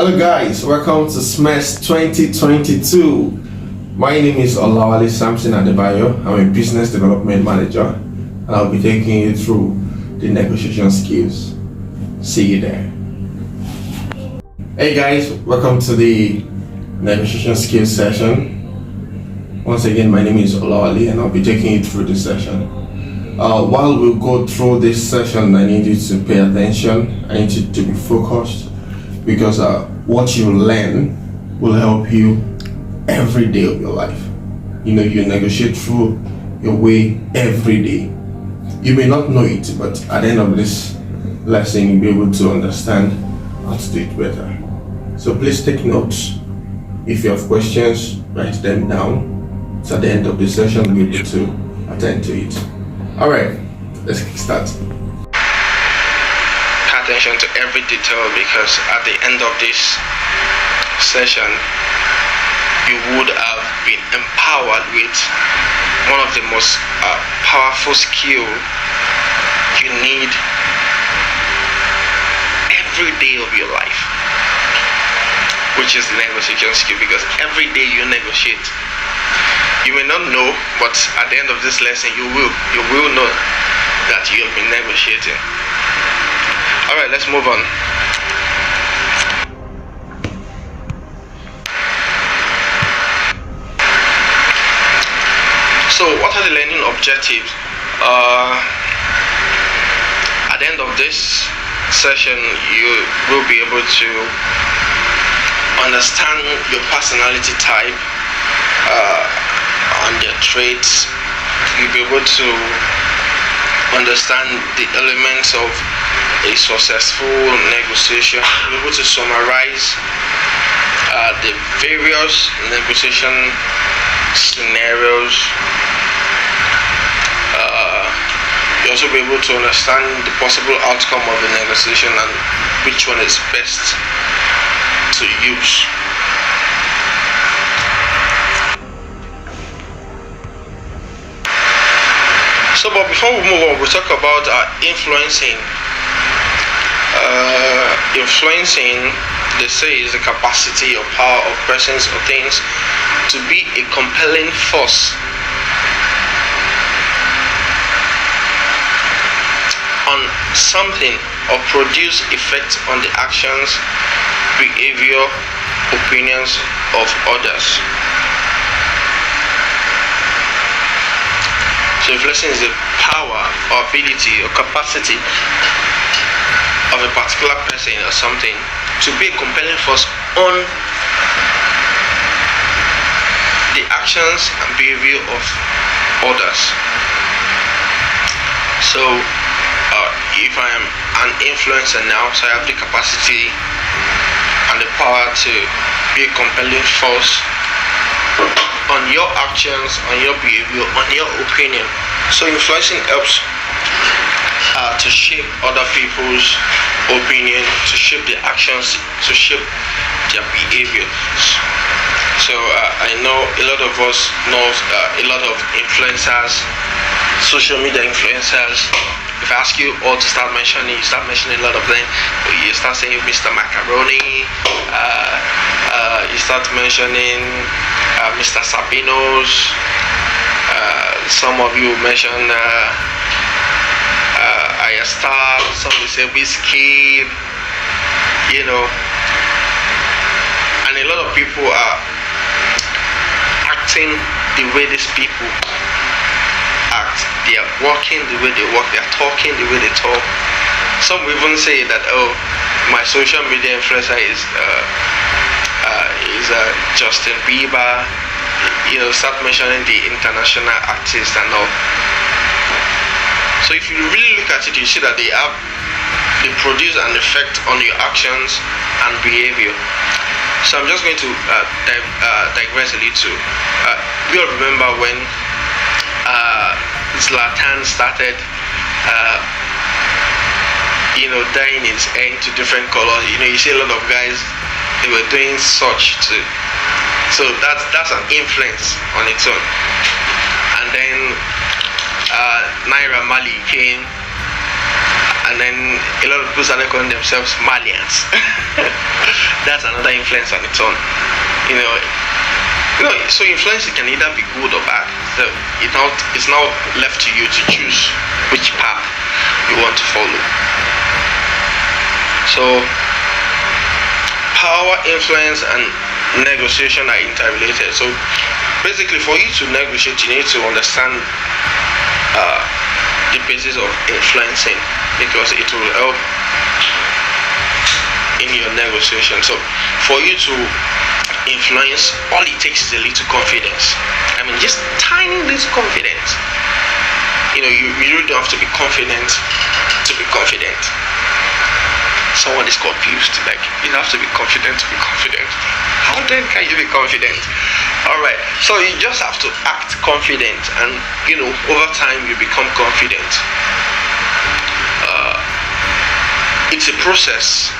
Hello guys, welcome to SMES 2022. My name is OLAWALE ADEBAYO. I'm a business development manager and I'll be taking you through the negotiation skills. See you there. Hey guys, welcome to the negotiation skills session. Once again, my name is OLAWALE and I'll be taking you through this session. While we go through this session, I need you to pay attention. I need you to be focused, because what you learn will help you every day of your life. You negotiate through your way every day. You may not know it, but at the end of this lesson, you'll be able to understand how to do it better. So please take notes. If you have questions, write them down. So at the end of the session, we'll be able to attend to it. All right, let's start. Attention to every detail, because at the end of this session you would have been empowered with one of the most powerful skills you need every day of your life, which is the negotiation skill. Because every day you negotiate, you may not know, but at the end of this lesson you will know that you have been negotiating. Alright, let's move on. So, what are the learning objectives? At the end of this session, you will be able to understand your personality type and their traits. You'll be able to understand the elements of a successful negotiation. You'll be able to summarize the various negotiation scenarios. You'll also be able to understand the possible outcome of the negotiation and which one is best to use. So, but before we move on, we'll talk about influencing. Influencing, they say, is the capacity or power of persons or things to be a compelling force on something or produce effect on the actions, behavior, opinions of others. So influencing is the power or ability or capacity of a particular person or something to be a compelling force on the actions and behavior of others. So if I am an influencer now, so I have the capacity and the power to be a compelling force on your actions, on your behavior, on your opinion. So influencing helps to shape other people's opinion, to shape their actions, to shape their behavior. So I know a lot of us know a lot of influencers, social media influencers. If I ask you all to start mentioning, you start mentioning a lot of them. You start saying Mr. Macaroni, you start mentioning Mr. Sabinos, some of you mention Star, some will say Whiskey, and a lot of people are acting the way these people act. They are walking the way they walk, they are talking the way they talk. Some will even say that, oh, my social media influencer is Justin Bieber. Start mentioning the international artists and all. So if you really look at it, you see that they produce an effect on your actions and behavior. So I'm just going to digress a little. We all remember when Zlatan started dyeing his hair into different colors. You see a lot of guys, they were doing such too. So that's an influence on its own. And then Naira Marley came and then a lot of people started calling themselves Malians. That's another influence on its own. So influence can either be good or bad. So it's now left to you to choose which path you want to follow. So power, influence, and negotiation are interrelated. So basically, for you to negotiate, you need to understand the basis of influencing, because it will help in your negotiation. So for you to influence, all it takes is a little confidence. I mean, just tiny little confidence. You really don't have to be confident to be confident. Someone is confused, like, you have to be confident to be confident. How then can you be confident? Alright, so you just have to act confident, and over time you become confident. It's a process.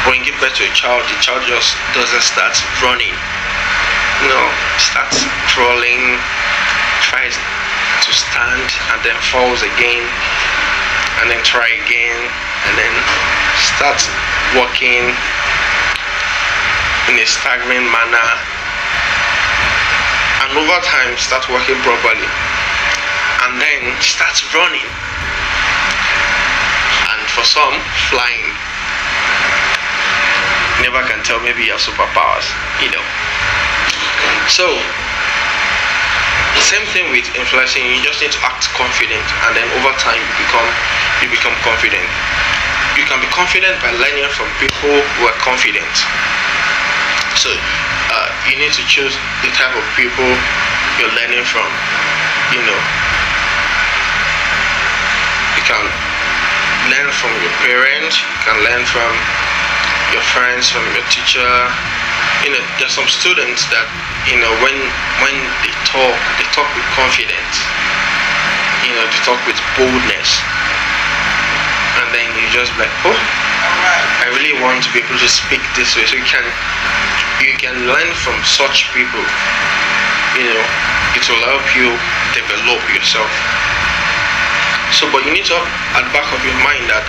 When you give birth to a child, the child just doesn't start running. Starts crawling, tries to stand, and then falls again, and then try again, and then starts walking in a staggering manner, and over time starts walking properly, and then starts running, and for some, flying. Never can tell, maybe you have superpowers. So same thing with influencing. You just need to act confident, and then over time you become confident. You can be confident by learning from people who are confident. So you need to choose the type of people you're learning from. You can learn from your parents, you can learn from your friends, from your teacher. There's some students that when they talk with confidence. They talk with boldness, and then you just like, oh, I really want to be able to speak this way. So you can learn from such people. It will help you develop yourself. So, but you need to have at the back of your mind that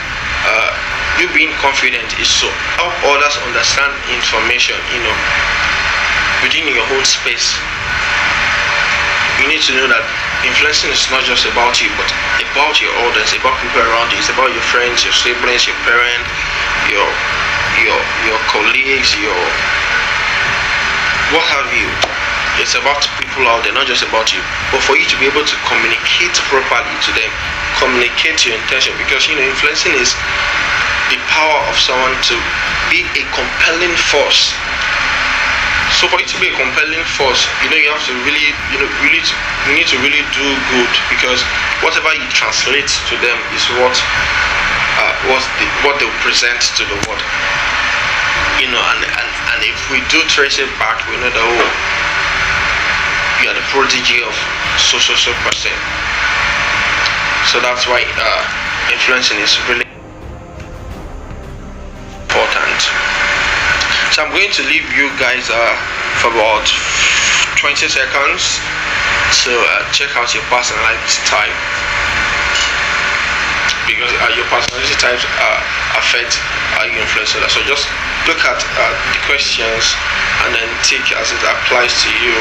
you being confident is so help others understand information, within your own space. You need to know that influencing is not just about you, but about your audience, about people around you. It's about your friends, your siblings, your parents, your colleagues, your what have you. It's about people out there, not just about you. But for you to be able to communicate properly to them, communicate your intention, because influencing is the power of someone to be a compelling force. So for it to be a compelling force, you have to really, you need to really do good, because whatever you translate to them is what they present to the world. And if we do trace it back, we know that you are the prodigy of so person. So that's why influencing is really important. So I'm going to leave you guys for about 20 seconds to check out your personality type, because your personality types affect how you influence others. So just look at the questions and then take as it applies to you.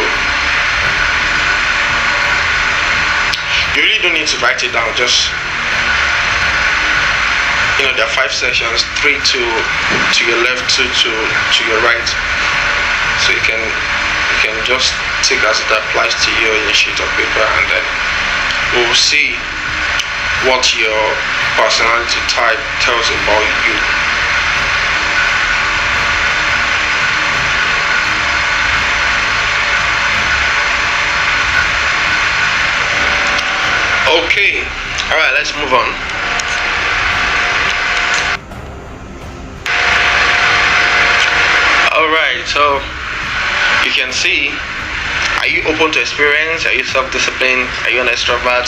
You really don't need to write it down. Just there are 5 sections, 3 to your left, 2 to your right. So you can just take as it applies to you in a sheet of paper, and then we'll see what your personality type tells about you. Okay, alright, let's move on. Alright, so you can see, are you open to experience? Are you self-disciplined? Are you an extrovert?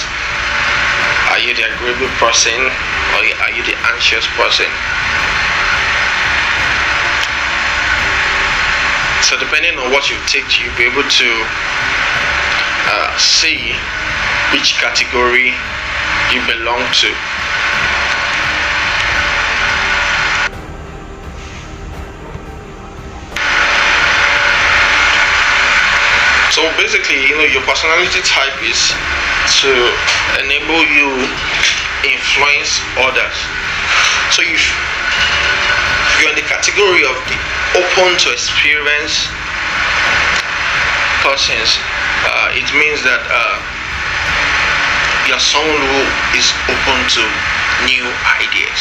Are you the agreeable person, or are you the anxious person? So depending on what you take, you'll be able to see which category you belong to. So basically, your personality type is to enable you influence others. So if you're in the category of the open to experience persons, it means that you're someone who is open to new ideas.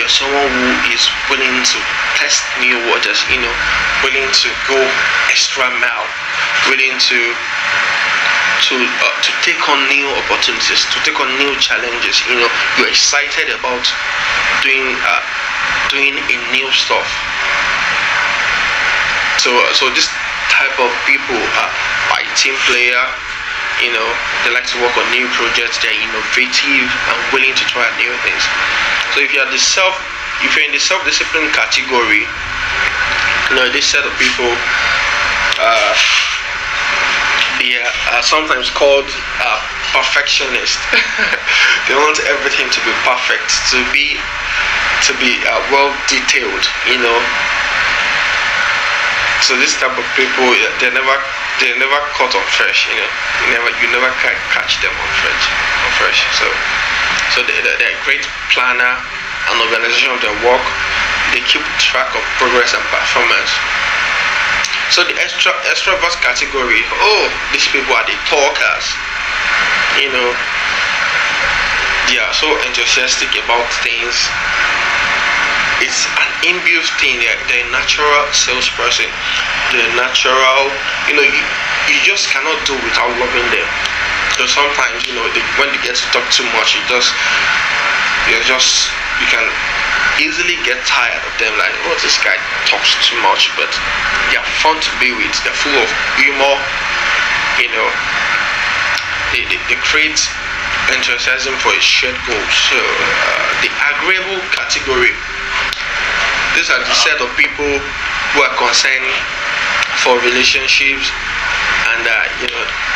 You're someone who is willing to test new waters, willing to go extra mile, willing to take on new opportunities, to take on new challenges. You're excited about doing a new stuff. So this type of people are a team player. They like to work on new projects. They're innovative and willing to try new things. So if you're in the self-discipline category, this set of people, they are sometimes called perfectionists. They want everything to be perfect, to be well detailed. So this type of people, they're never caught on fresh. You never catch them on fresh. So they're a great planner and organization of their work. They keep track of progress and performance. So the extrovert category, these people are the talkers. They are so enthusiastic about things. It's an inbuilt thing. They're a natural salesperson. They're natural. You just cannot do without loving them. So sometimes, when they get to talk too much, you can easily get tired of them. Like, this guy talks too much, but they're fun to be with. They're full of humor. They create enthusiasm for a shared goal. So the agreeable category. These are the set of people who are concerned for relationships, and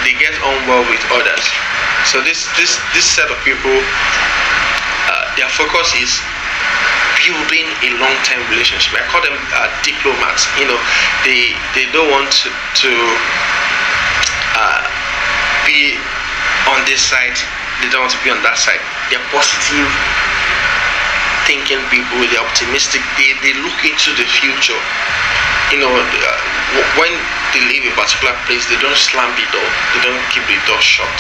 they get on well with others. So this set of people, their focus is building a long-term relationship. I call them diplomats. They don't want to be on this side. They don't want to be on that side. They're positive thinking people. They're optimistic. They look into the future. When they leave a particular place, they don't slam the door. They don't keep the door shut.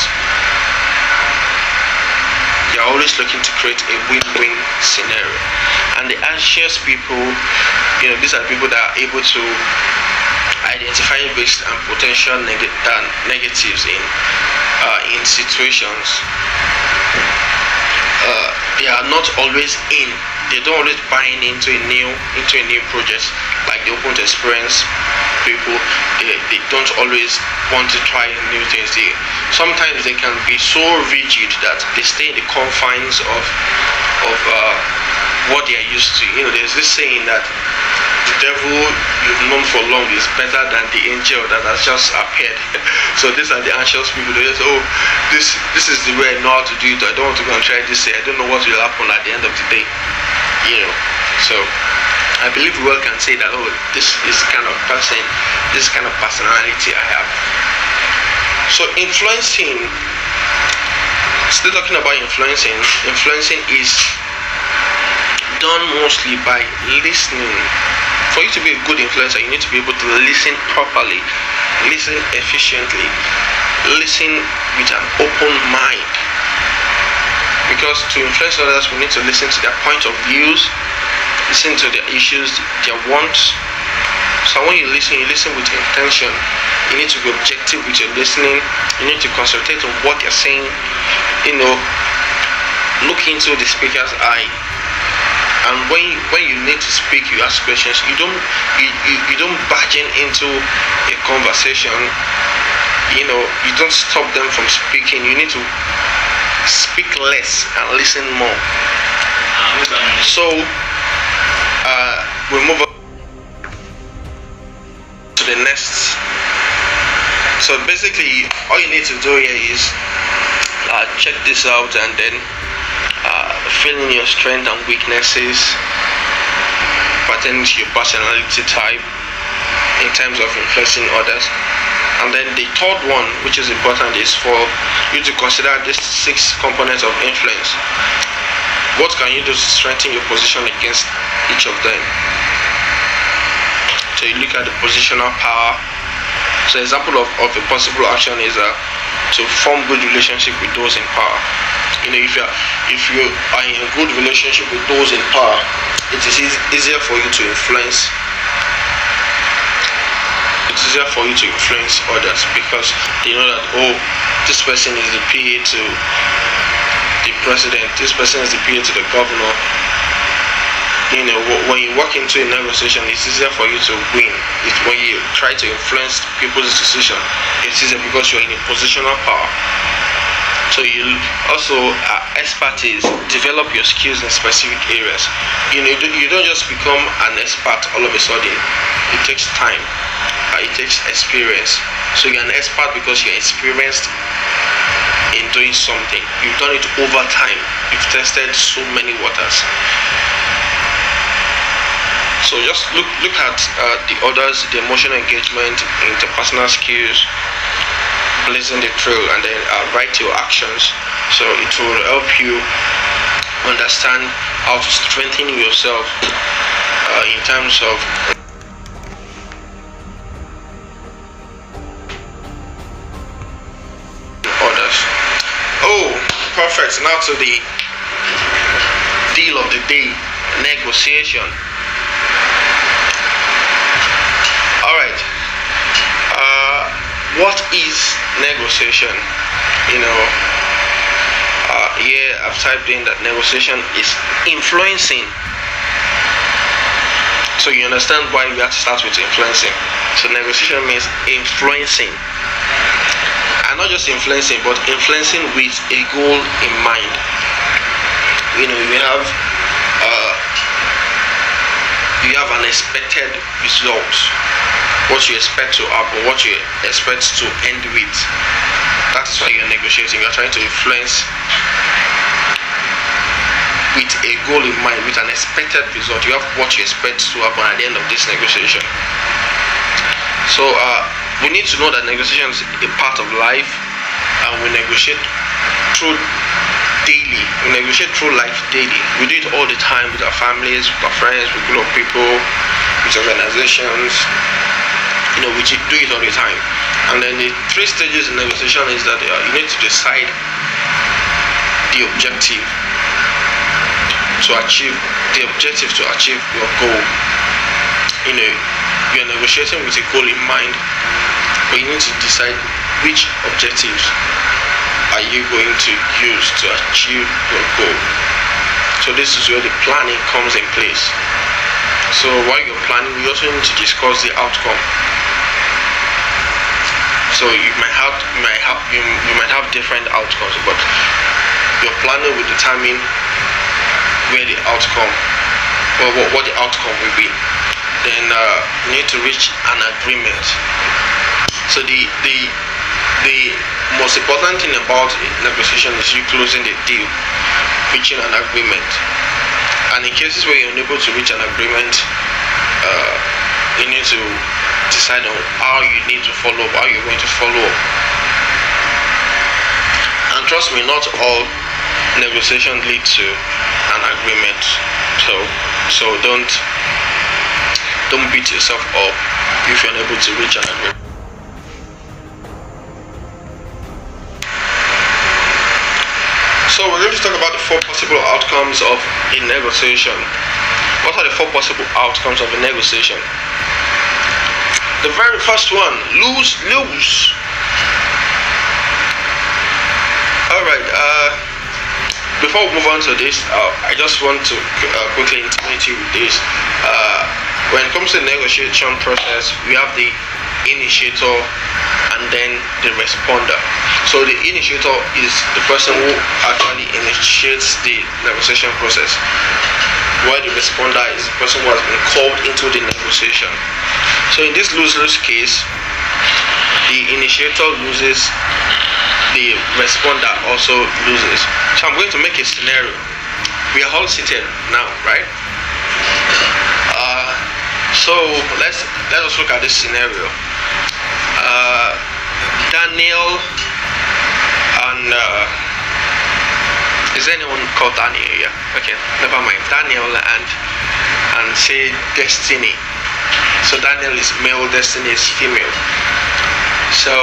They're always looking to create a win-win scenario. And the anxious people, these are people that are able to identify risks and potential negatives in situations. They are not always in. They don't always buy into a new project. Like the open to experience people, they don't always want to try new things. Sometimes they can be so rigid that they stay in the confines of what they are used to. There's this saying that the devil you've known for long is better than the angel that has just appeared. So these are the anxious people. They just, this is the way I know how to do it. I don't want to go and try this. I don't know what will happen at the end of the day. So I believe we all can say that, this is kind of person, this kind of personality I have. So influencing, still talking about influencing is done mostly by listening. For you to be a good influencer, you need to be able to listen properly, listen efficiently, listen with an open mind. Because to influence others, we need to listen to their point of views, listen to their issues, their wants. So when you listen with intention. You need to be objective with your listening. You need to concentrate on what they're saying. Look into the speaker's eye. And when you need to speak, you ask questions. You don't barge into a conversation. You don't stop them from speaking. You need to speak less and listen more. So we move on to the next. So basically, all you need to do here is check this out and then fill in your strengths and weaknesses pertaining to your personality type. in terms of influencing others. And then the third one, which is important, is for you to consider these 6 components of influence. What can you do to strengthen your position against each of them? So you look at the positional power. So example of a possible action is to form good relationship with those in power. If you are in a good relationship with those in power, it is easier for you to influence. It's easier for you to influence others because they know that, oh, this person is the PA to the president, this person is the PA to the governor. When you walk into a negotiation, it's easier for you to win. When you try to influence people's decision, it's easier because you're in a positional power. So you also expertise, develop your skills in specific areas. You don't just become an expert all of a sudden. It takes time. It takes experience. So you're an expert because you're experienced in doing something. You've done it over time. You've tested so many waters. So just look at the others, the emotional engagement, interpersonal skills, blazing the trail, and then write your actions. So it will help you understand how to strengthen yourself in terms of others. Oh, perfect. Now to the deal of the day, negotiation. Alright, what is negotiation? Here I've typed in that negotiation is influencing. So you understand why we have to start with influencing. So negotiation means influencing, and not just influencing, but influencing with a goal in mind. You have an expected result, what you expect to happen, what you expect to end with. That's why you're negotiating. You're trying to influence with a goal in mind, with an expected result. You have what you expect to happen at the end of this negotiation. So we need to know that negotiation is a part of life, and we negotiate through daily. We negotiate through life daily. We do it all the time with our families, with our friends, with group of people, with organizations. We do it all the time. And then the 3 stages in negotiation is that you need to decide the objective to achieve your goal. You're negotiating with a goal in mind, but you need to decide which objectives are you going to use to achieve your goal. So this is where the planning comes in place. So while you're planning, you also need to discuss the outcome. So you might have different outcomes, but your planning will determine where the outcome, or what the outcome will be. Then you need to reach an agreement. So the most important thing about negotiation is you closing the deal, reaching an agreement. And in cases where you're unable to reach an agreement, you need to decide on how you need to follow up, how you're going to follow up. And trust me, not all negotiations lead to an agreement. So don't beat yourself up if you're unable to reach an agreement. So we're going to talk about the 4 possible outcomes of a negotiation. What are the 4 possible outcomes of a negotiation? The very first one, lose. Alright, before we move on to this, I just want to quickly intimate you with this. When it comes to the negotiation process, we have the initiator and then the responder. So the initiator is the person who actually initiates the negotiation process, while the responder is the person who has been called into the negotiation. So in this lose-lose case, the initiator loses, the responder also loses. So I'm going to make a scenario. We are all seated now, right? So let us look at this scenario. Daniel and is anyone called Daniel? Yeah. Okay. Never mind. Daniel and say Destiny. So Daniel is male, Destiny is female. So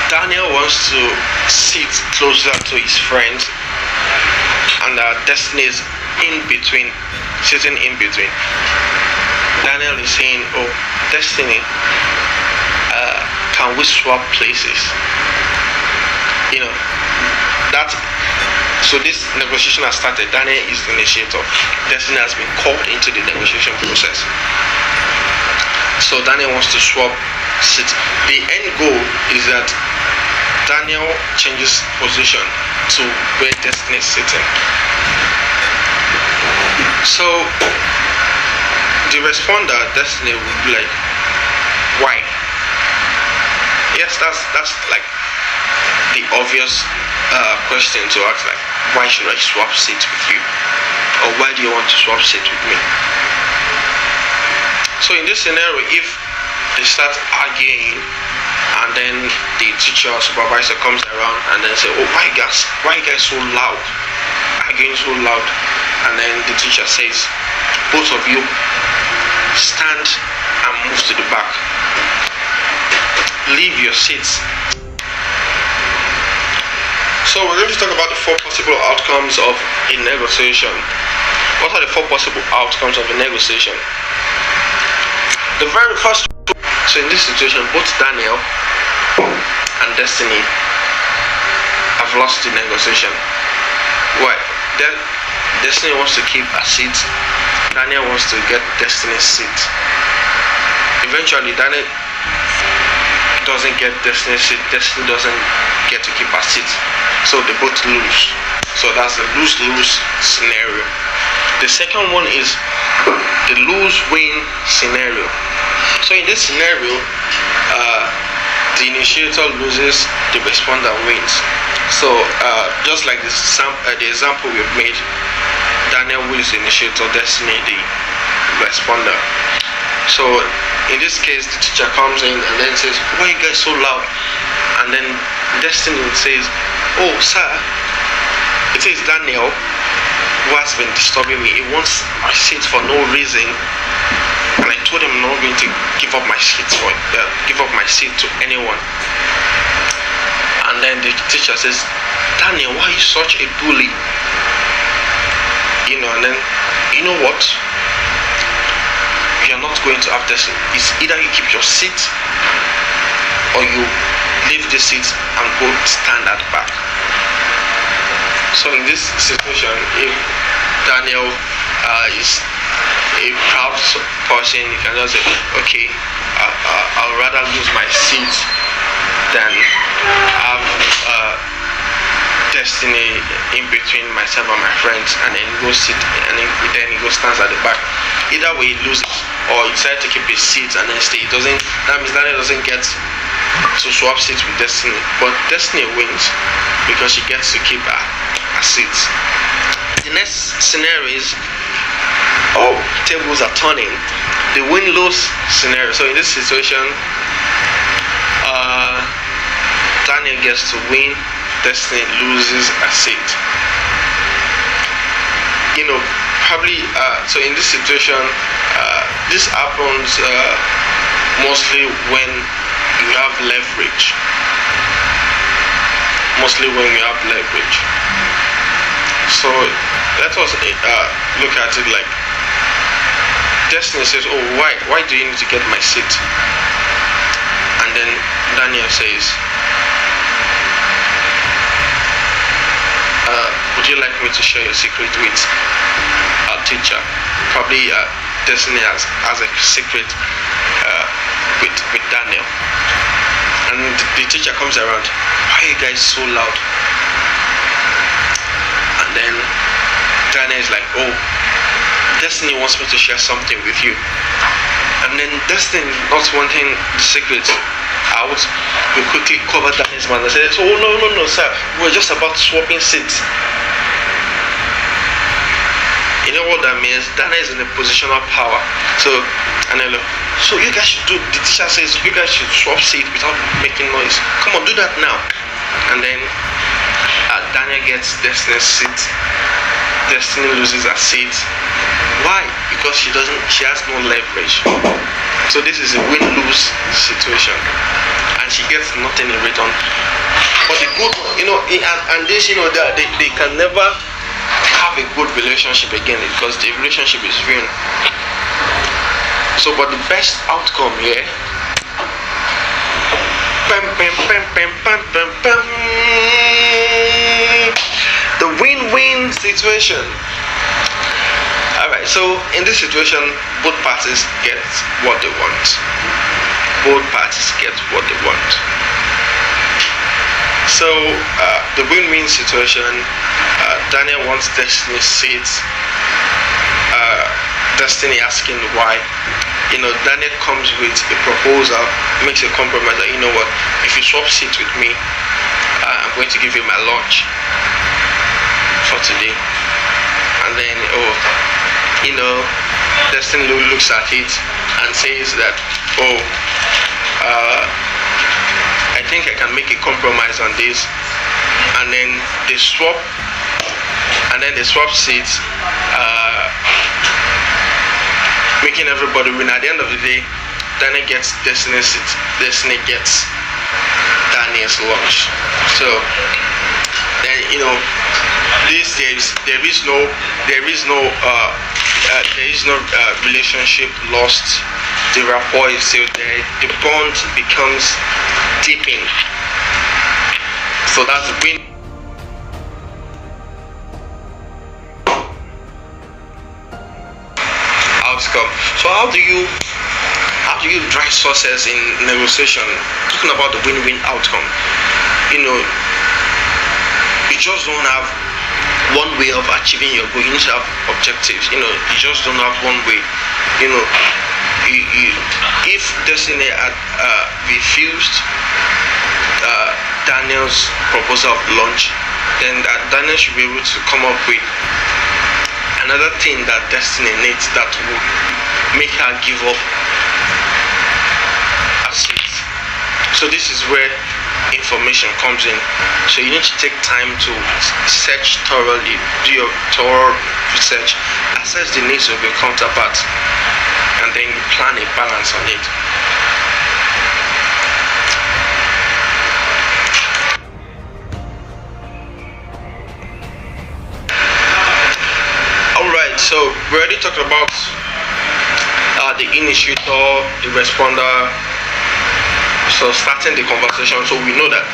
Daniel wants to sit closer to his friends, and Destiny is in between, sitting in between. Daniel is saying, "Oh, Destiny, can we swap places?" You know, that. So this negotiation has started. Daniel is the initiator. Destiny has been called into the negotiation process. So Daniel wants to swap seats. The end goal is that Daniel changes position to where Destiny is sitting. So the responder, Destiny, would be like, "Why?" Yes, that's like the obvious question to ask, like, why should I swap seats with you? Or why do you want to swap seats with me? So in this scenario, if they start arguing and then the teacher or supervisor comes around and then say, "Oh, why you guys so loud? Arguing so loud?" And then the teacher says, "Both of you stand and move to the back. Leave your seats." So we're going to talk about the 4 possible outcomes of a negotiation. What are the 4 possible outcomes of a negotiation? The very first, so in this situation, both Daniel and Destiny have lost the negotiation. Why? Destiny wants to keep a seat. Daniel wants to get Destiny's seat. Eventually, Daniel doesn't get Destiny's seat. Destiny doesn't get to keep her seat. So they both lose. So that's the lose-lose scenario. The second one is the lose-win scenario. So in this scenario, the initiator loses, the responder wins. So just like the example we've made, Daniel wins the initiator, Destiny the responder. So in this case, the teacher comes in and then says, "Why are you guys so loud?" And then Destiny says, "Oh, sir, it is Daniel who has been disturbing me. He wants my seat for no reason, and I told him I'm not going to give up my seat to anyone." And then the teacher says, "Daniel, why are you such a bully?" And then, you know what? You're not going to have this. It's either you keep your seat or you leave the seat and go stand at the back. So in this situation, if Daniel is a proud person, you can just say, "Okay, I'll rather lose my seat than have Destiny in between myself and my friends," and then go sit, and then he goes stands at the back. Either way, he loses, or he decides to keep his seat and then stay. That means Daniel doesn't get to swap seats with Destiny, but Destiny wins because she gets to keep her seat. The next scenario is, tables are turning. The win-lose scenario. So in this situation, Daniel gets to win, Destiny loses a seat. Probably. So in this situation, this happens mostly when you have leverage. So let us look at it like Destiny says, "Oh, why do you need to get my seat?" And then Daniel says, "Would you like me to share your secret with our teacher?" Probably Destiny has a secret with Daniel. And the teacher comes around, "Why are you guys so loud?" And then Daniel is like, "Oh, Destiny wants me to share something with you." And then Destiny, not wanting the secret out, we quickly cover Daniel's mouth and say, "Oh, no, sir, we're just about swapping seats." what that means? Dana is in a position of power. So, and then, so you guys should do, the teacher says, you guys should swap seat without making noise. Come on, do that now. And then Daniel gets Destiny's seat. Destiny loses her seat. Why? Because she has no leverage. So this is a win-lose situation, and she gets nothing in return. But the good, and this, they can never have a good relationship again because the relationship is ruined. So, but the best outcome here, the win-win situation. Alright, so in this situation, both parties get what they want. Both parties get what they want. So, the win-win situation, Daniel wants Destiny's seat. Destiny asking why. Daniel comes with a proposal, makes a compromise that, you know what, if you swap seats with me, I'm going to give you my lunch for today. And then, Destiny looks at it and says that, I think I can make a compromise on this. And then they swap seats, making everybody win. At the end of the day, Daniel gets Destiny's seat, Destiny gets Daniel's lunch. So then, there is no relationship lost. The rapport is still there. The bond becomes deepened. So that's the win. Outcome. So how do you drive success in negotiation? Talking about the win-win outcome. You just don't have one way of achieving your goal. You need to have objectives. You just don't have one way. If Destiny had refused Daniel's proposal of lunch, then Daniel should be able to come up with another thing that Destiny needs that will make her give up her seat. So this is where information comes in. So you need to take time to search thoroughly, do your thorough research, assess the needs of your counterpart, and then you plan a balance on it. Alright, so we already talked about the initiator, the responder. So starting the conversation, so we know that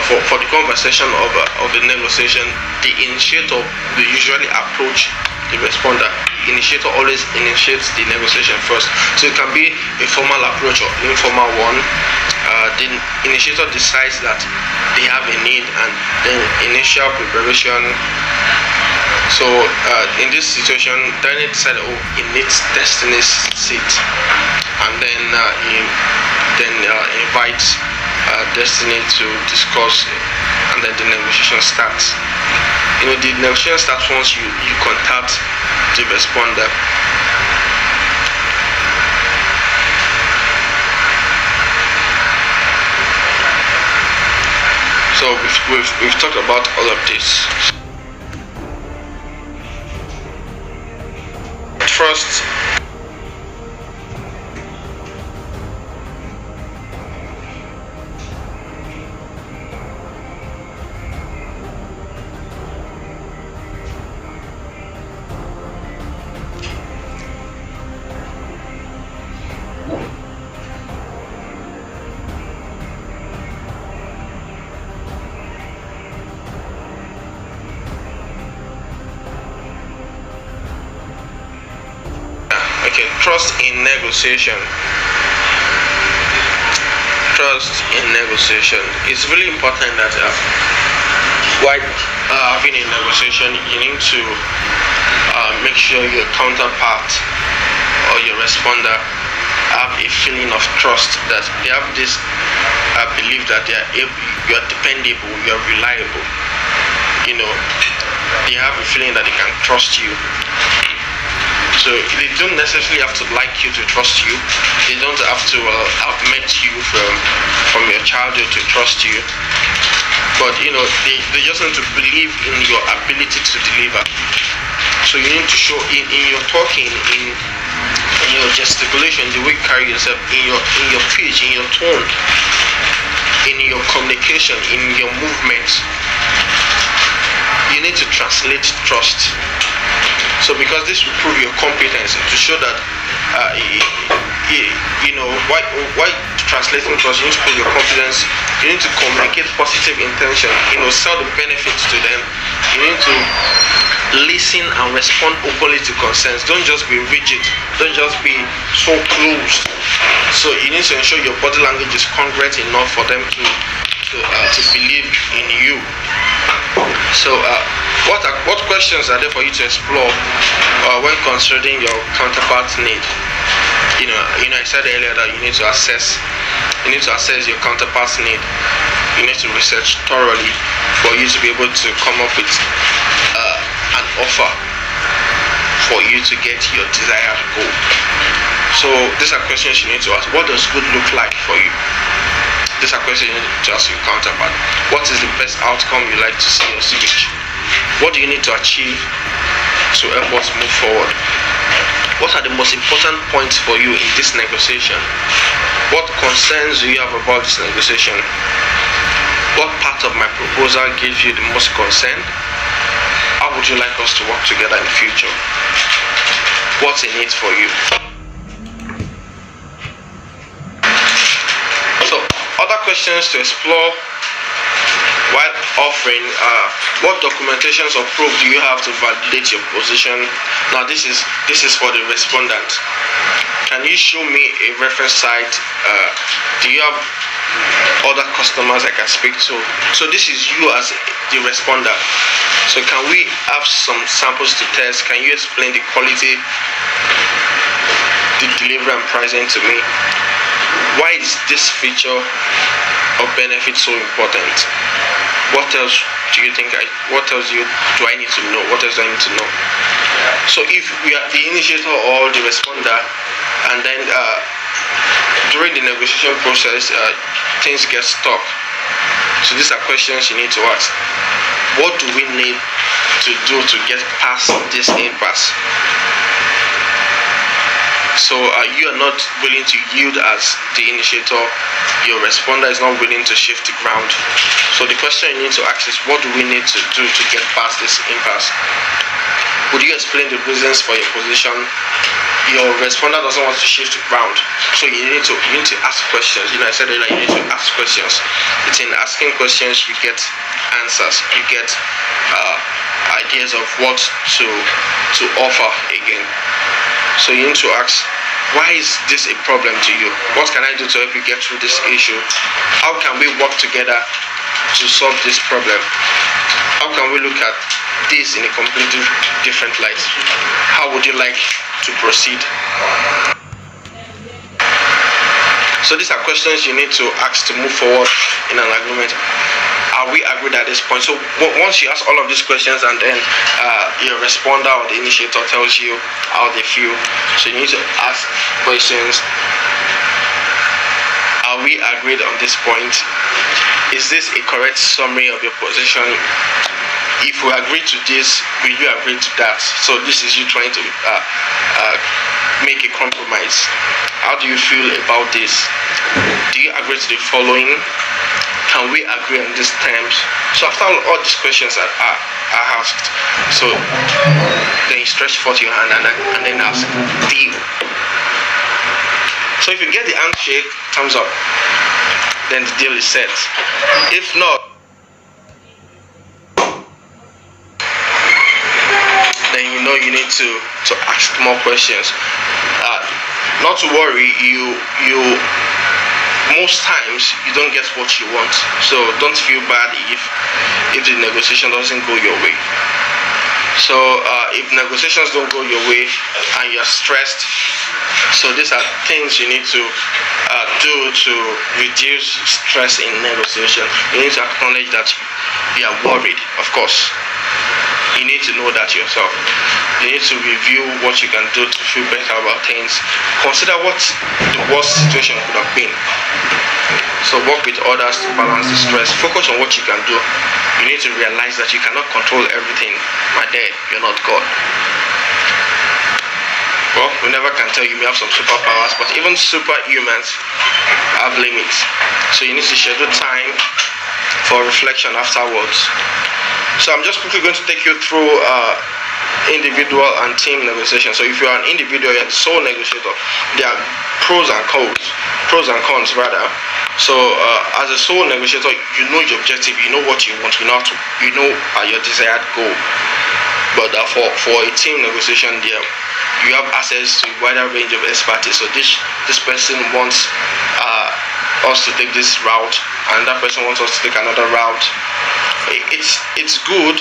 for the conversation of the negotiation, the initiator will usually approach the responder. The initiator always initiates the negotiation first. So it can be a formal approach or informal one. The initiator decides that they have a need, and then initial preparation. So in this situation, Daniel decided, he needs Destiny's seat, and then he invites Destiny to discuss, and then the negotiation starts. The negotiation starts once you contact the responder. So we've talked about all of this. Trust. Okay, trust in negotiation. Trust in negotiation. It's really important that while having a negotiation, you need to make sure your counterpart or your responder have a feeling of trust, that they have this belief that you are dependable, you are reliable. They have a feeling that they can trust you. So they don't necessarily have to like you to trust you. They don't have to have met you from your childhood to trust you. But they just need to believe in your ability to deliver. So you need to show in your talking, in your gesticulation, the way you carry yourself, in your pitch, in your tone, in your communication, in your movements. You need to translate trust. So because this will prove your competence, to show that why translating trust, you need to prove your competence. You need to communicate positive intention, sell the benefits to them. You need to listen and respond openly to concerns. Don't just be rigid, don't just be so closed. So you need to ensure your body language is congruent enough for them to believe in you. So what questions are there for you to explore when considering your counterpart's need? I said earlier that you need to assess your counterpart's need. You need to research thoroughly for you to be able to come up with an offer for you to get your desired goal. So these are questions you need to ask. What does good look like for you? These are questions you need to ask your counterpart. What is the best outcome you like to see us reach? What do you need to achieve to help us move forward? What are the most important points for you in this negotiation? What concerns do you have about this negotiation? What part of my proposal gives you the most concern? How would you like us to work together in the future? What's in it for you? So, other questions to explore while offering what documentations or proof do you have to validate your position? Now this is for the respondent. Can you show me a reference site? Do you have other customers I can speak to? So this is you as the responder. So can we have some samples to test? Can you explain the quality, the delivery and pricing to me? Why is this feature or benefit so important? What else do you think do I need to know? What else do I need to know? So if we are the initiator or the responder, and then during the negotiation process things get stuck, so these are questions you need to ask. What do we need to do to get past this impasse? So you are not willing to yield as the initiator, your responder is not willing to shift the ground. So the question you need to ask is, what do we need to do to get past this impasse? Would you explain the reasons for your position? Your responder doesn't want to shift the ground. So you need to ask questions. I said earlier, you need to ask questions. It's in asking questions you get answers, you get ideas of what to offer again. So you need to ask, why is this a problem to you? What can I do to help you get through this issue? How can we work together to solve this problem? How can we look at this in a completely different light? How would you like to proceed? So these are questions you need to ask to move forward in an agreement. Are we agreed at this point? So once you ask all of these questions, and then your responder or the initiator tells you how they feel, so you need to ask questions. Are we agreed on this point? Is this a correct summary of your position? If we agree to this, will you agree to that? So this is you trying to make a compromise. How do you feel about this? Do you agree to the following? Can we agree on these terms? So after all these questions are asked, so then you stretch forth your hand and then ask, deal. So if you get the handshake, thumbs up, then the deal is set. If not, then you need to ask more questions. Not to worry, you most times you don't get what you want, so don't feel bad if the negotiation doesn't go your way. So if negotiations don't go your way and you're stressed, so these are things you need to do to reduce stress in negotiation. You need to acknowledge that you are worried, of course. you need to know that yourself. You need to review what you can do to feel better about things. Consider what the worst situation could have been. So work with others to balance the stress. Focus on what you can do. You need to realize that you cannot control everything. My dad, you're not God. Well, we never can tell. You may have some superpowers, but even superhumans have limits. So you need to schedule time for reflection afterwards. So I'm just quickly going to take you through individual and team negotiation. So if you are an individual, you're the sole negotiator. There are pros and cons rather. So as a sole negotiator, you know your objective, you know what you want, you know your desired goal. But for a team negotiation, there you have access to a wider range of expertise. So this person wants us to take this route, and that person wants us to take another route. It's good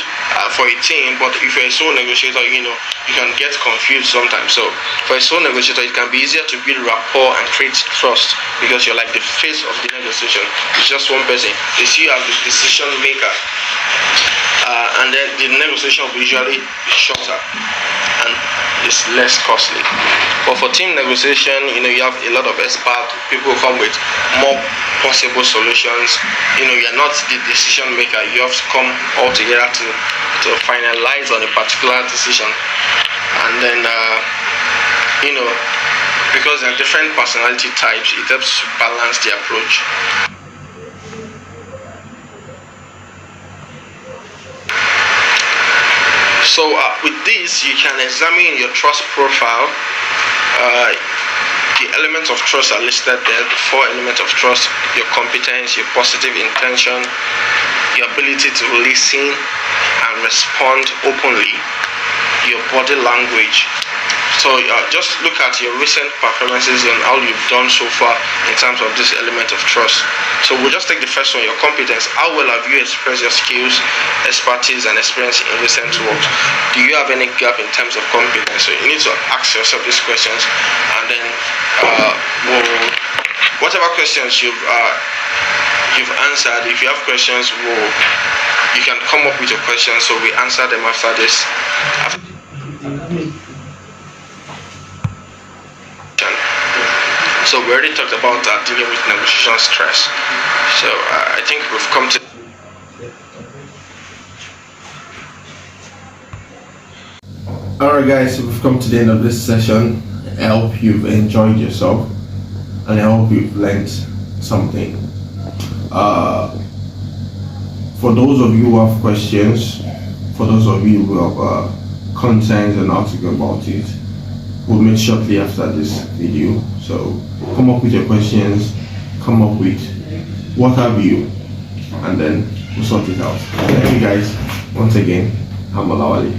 for a team, but if you're a sole negotiator, you can get confused sometimes. So for a sole negotiator, it can be easier to build rapport and create trust because you're like the face of the negotiation. It's just one person. They see you as the decision maker, and then the negotiation will usually be shorter and it's less costly. But for team negotiation, you have a lot of experts. People come with more possible solutions. You're not the decision maker. You have to come all together to finalize on a particular decision. And then because there are different personality types, it helps to balance the approach. So with this, you can examine your trust profile. The elements of trust are listed there. The 4 elements of trust: your competence, your positive intention, your ability to listen and respond openly, your body language. So just look at your recent performances and how you've done so far in terms of this element of trust. So we'll just take the first one, your competence. How well have you expressed your skills, expertise, and experience in recent work? Do you have any gap in terms of competence? So you need to ask yourself these questions, and then whatever questions you've answered, if you have questions, you can come up with your questions, so we answer them after this. So we already talked about dealing with negotiation stress. So I think we've come to... Alright guys, so we've come to the end of this session. I hope you've enjoyed yourself and I hope you've learned something. For those of you who have questions, for those of you who have concerns and article about it, we'll meet shortly after this video. So come up with your questions, come up with what have you, and then we'll sort it out. Thank you guys once again. I'm OLAWALE.